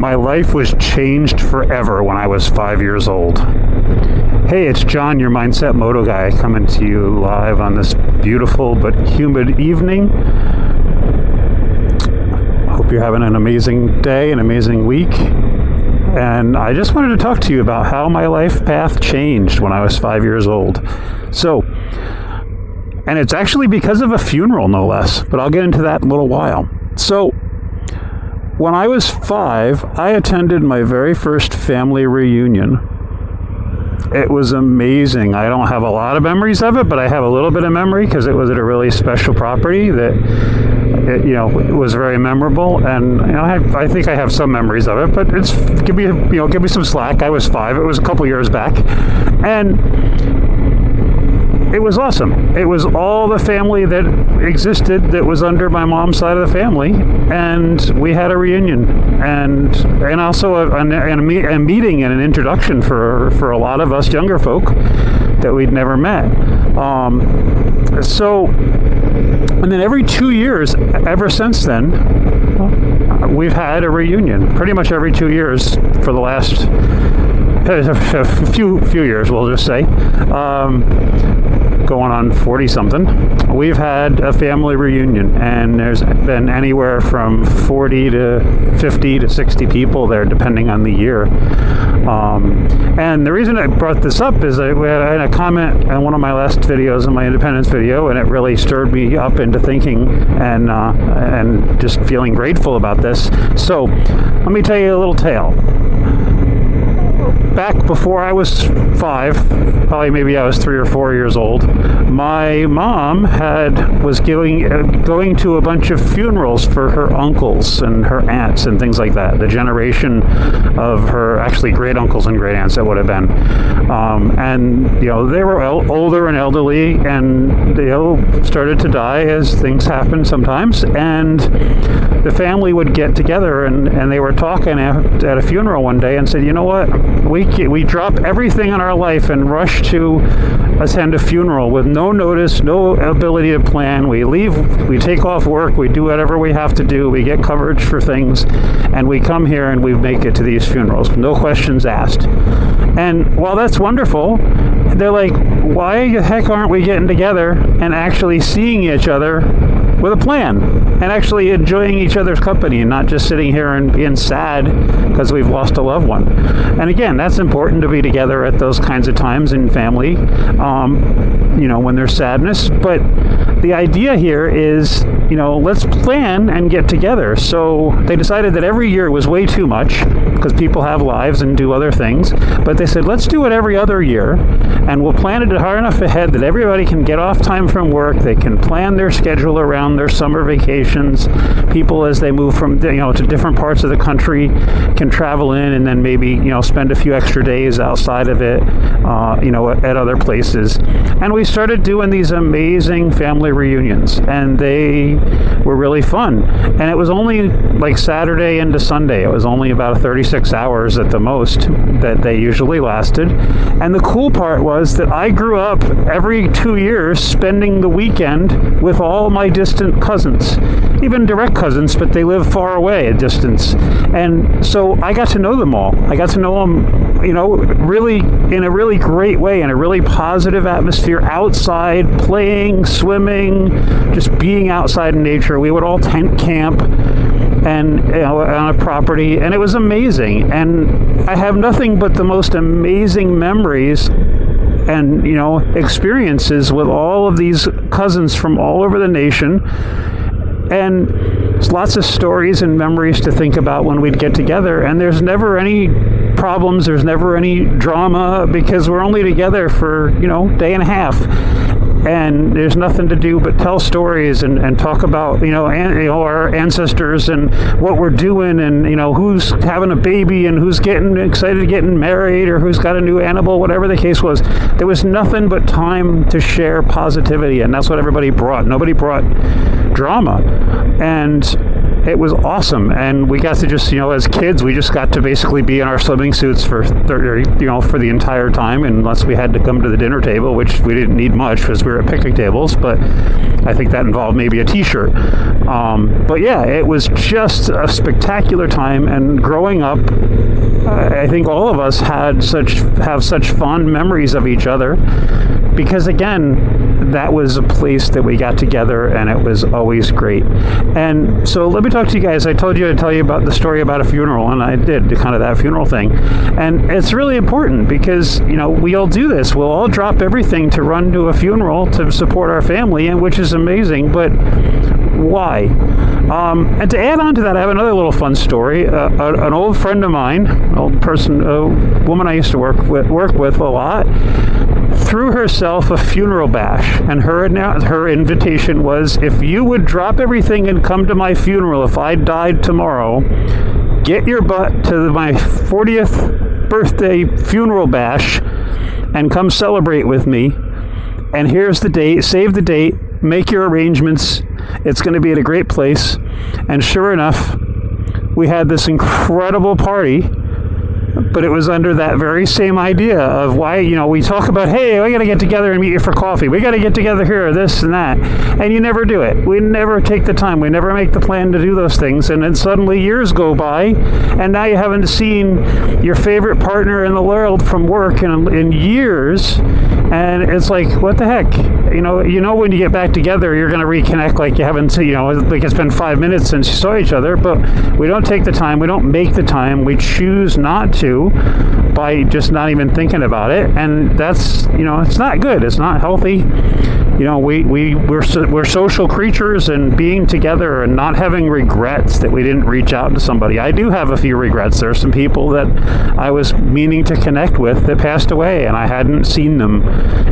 My life was changed forever when I was 5 years old. Hey, it's John, your Mindset Moto Guy, coming to you live on this beautiful but humid evening. Hope you're having an amazing day, an amazing week. And I just wanted to talk to you about how my life path changed when I was 5 years old. And it's actually because of a funeral, no less, but I'll get into that in a little while. So, when I was 5, I attended my very first family reunion. It was amazing. I don't have a lot of memories of it, but I have a little bit of memory because it was at a really special property that, it was very memorable. And I think I have some memories of it, but give me some slack. I was 5. It was a couple years back, and it was awesome. It was all the family that existed that was under my mom's side of the family, and we had a reunion, and also a meeting and an introduction for a lot of us younger folk that we'd never met. And then every 2 years, ever since then, we've had a reunion. Pretty much every 2 years for the last a few years, we'll just say. Going on 40-something, we've had a family reunion, and there's been anywhere from 40 to 50 to 60 people there, depending on the year. And the reason I brought this up is I had a comment on one of my last videos, in my independence video, and it really stirred me up into thinking and just feeling grateful about this. So let me tell you a little tale. Back before I was 5, probably maybe I was 3 or 4 years old, my mom was going to a bunch of funerals for her uncles and her aunts and things like that. The generation of her, actually great uncles and great aunts that would have been. And they were older and elderly, and started to die as things happen sometimes. And the family would get together, and they were talking at a funeral one day and said, you know what, we drop everything in our life and rush to attend a funeral with no notice, no ability to plan. We leave, we take off work, we do whatever we have to do, we get coverage for things, and we come here and we make it to these funerals, no questions asked. And while that's wonderful, they're like, why the heck aren't we getting together and actually seeing each other with a plan, and actually enjoying each other's company, and not just sitting here and being sad because we've lost a loved one? And again, that's important to be together at those kinds of times in family, when there's sadness. But the idea here is, let's plan and get together. So they decided that every year was way too much because people have lives and do other things. But they said, let's do it every other year, and we'll plan it hard enough ahead that everybody can get off time from work. They can plan their schedule around their summer vacations. People, as they move from to different parts of the country, can travel in and then maybe spend a few extra days outside of it, at other places. And we started doing these amazing family reunions, and they were really fun. And it was only like Saturday into Sunday. It was only about 36 hours at the most that they usually lasted. And the cool part was that I grew up every 2 years spending the weekend with all my distant cousins, even direct cousins, but they live far away a distance. And so I got to know them all. I got to know them, really in a really great way, in a really positive atmosphere, outside, playing, swimming, just being outside in nature. We would all tent camp and on a property, and it was amazing. And I have nothing but the most amazing memories and experiences with all of these cousins from all over the nation, and there's lots of stories and memories to think about when we'd get together. And there's never any problems, there's never any drama, because we're only together for day and a half, and there's nothing to do but tell stories and talk about our ancestors and what we're doing, and who's having a baby and who's getting excited getting married, or who's got a new animal, whatever the case was. There was nothing but time to share positivity, and that's what everybody brought. Nobody brought drama. And it was awesome. And we got to just, as kids, we just got to basically be in our swimming suits for the entire time, unless we had to come to the dinner table, which we didn't need much because we were at picnic tables, but I think that involved maybe a t-shirt. But yeah, it was just a spectacular time. And growing up, I think all of us have such fond memories of each other, because again, that was a place that we got together, and it was always great. And so let me talk to you guys. I told you I'd tell you about the story about a funeral, and I did kind of that funeral thing. And it's really important because, we all do this. We'll all drop everything to run to a funeral to support our family, and which is amazing, but why? And to add on to that, I have another little fun story. An old friend of mine, a woman I used to work with a lot, threw herself a funeral bash, and her invitation was, if you would drop everything and come to my funeral if I died tomorrow, get your butt to my 40th birthday funeral bash and come celebrate with me. And here's the date, save the date, make your arrangements. It's going to be at a great place. And sure enough, we had this incredible party, but it was under that very same idea of why, we talk about, hey, we got to get together and meet you for coffee. We got to get together here, this and that. And you never do it. We never take the time. We never make the plan to do those things. And then suddenly years go by, and now you haven't seen your favorite partner in the world from work in years. And it's like, what the heck? When you get back together, you're going to reconnect like you haven't seen, like it's been 5 minutes since you saw each other, but we don't take the time. We don't make the time. We choose not to by just not even thinking about it. And that's, it's not good. It's not healthy. We're social creatures, and being together and not having regrets that we didn't reach out to somebody. I do have a few regrets. There are some people that I was meaning to connect with that passed away, and I hadn't seen them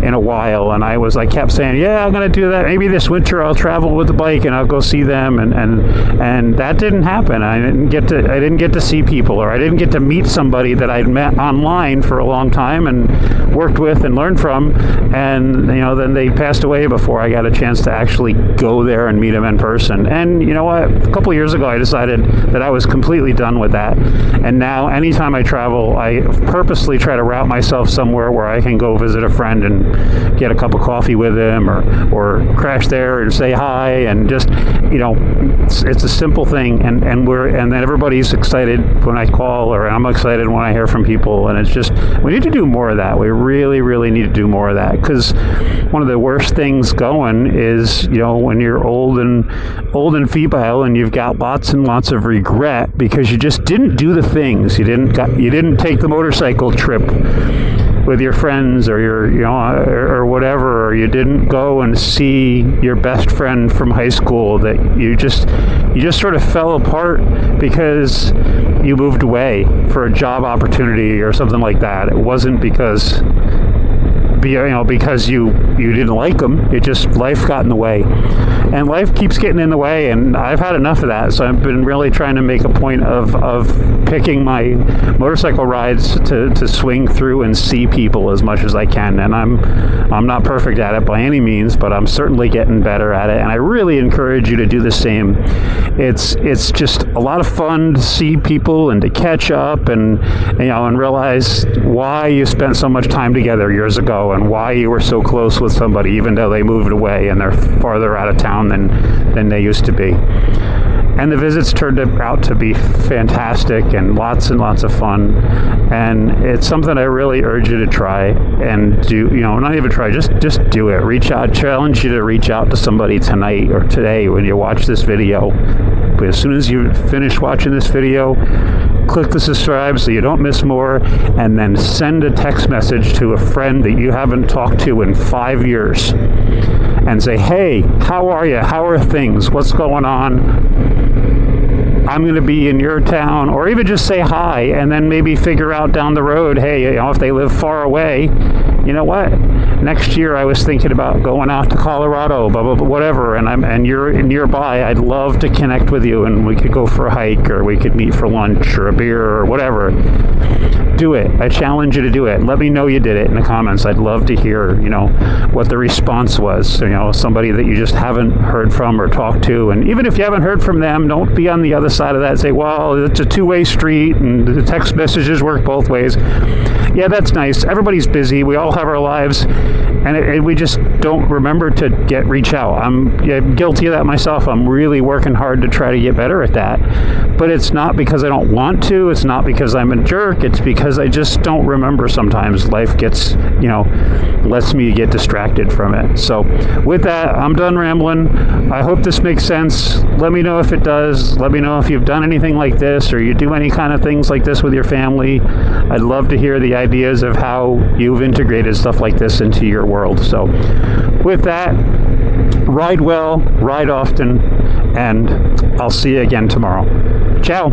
in a while. And I kept saying, yeah, I'm going to do that. Maybe this winter I'll travel with the bike and I'll go see them. And that didn't happen. I didn't get to see people, or I didn't get to meet somebody that I'd met online for a long time and worked with and learned from. And, then they passed away before I got a chance to actually go there and meet them in person. And you know what? A couple of years ago, I decided that I was completely done with that. And now, anytime I travel, I purposely try to route myself somewhere where I can go visit a friend and get a cup of coffee with him, or crash there and say hi, and just, it's a simple thing. And then everybody's excited when I call, or I'm excited when I hear from people. And it's just, we need to do more of that. We really, really need to do more of that, because one of the worst things going is, when you're old and feeble, and you've got lots and lots of regret because you just didn't do the things. You didn't take the motorcycle trip with your friends, or or whatever, or you didn't go and see your best friend from high school, that you just sort of fell apart because you moved away for a job opportunity or something like that. It wasn't because you didn't like them. It just, life got in the way, and life keeps getting in the way, and I've had enough of that. So I've been really trying to make a point of picking my motorcycle rides to swing through and see people as much as I can. And I'm not perfect at it by any means, but I'm certainly getting better at it, and I really encourage you to do the same. It's just a lot of fun to see people and to catch up and realize why you spent so much time together years ago, and why you were so close with somebody even though they moved away and they're farther out of town than they used to be. And the visits turned out to be fantastic and lots of fun. And it's something I really urge you to try and do. Not even try, just do it. Reach out. Challenge you to reach out to somebody tonight or today when you watch this video. But as soon as you finish watching this video, click the subscribe so you don't miss more, and then send a text message to a friend that you haven't talked to in 5 years and say, hey, how are you? How are things? What's going on? I'm going to be in your town, or even just say hi, and then maybe figure out down the road, hey, if they live far away, you know what? Next year I was thinking about going out to Colorado, blah, blah, blah, whatever, and you're nearby. I'd love to connect with you, and we could go for a hike, or we could meet for lunch or a beer or whatever. Do it. I challenge you to do it. Let me know you did it in the comments. I'd love to hear, what the response was. Somebody that you just haven't heard from or talked to. And even if you haven't heard from them, don't be on the other side of that and say, well, it's a two-way street and the text messages work both ways. Yeah, that's nice. Everybody's busy. We all have our lives, and we just don't remember to reach out. I'm guilty of that myself. I'm really working hard to try to get better at that. But it's not because I don't want to. It's not because I'm a jerk. It's because I just don't remember sometimes. Life gets, lets me get distracted from it. So with that, I'm done rambling. I hope this makes sense. Let me know if it does. Let me know if you've done anything like this, or you do any kind of things like this with your family. I'd love to hear the ideas of how you've integrated stuff like this into your world. So with that, ride well, ride often, and I'll see you again tomorrow. Ciao.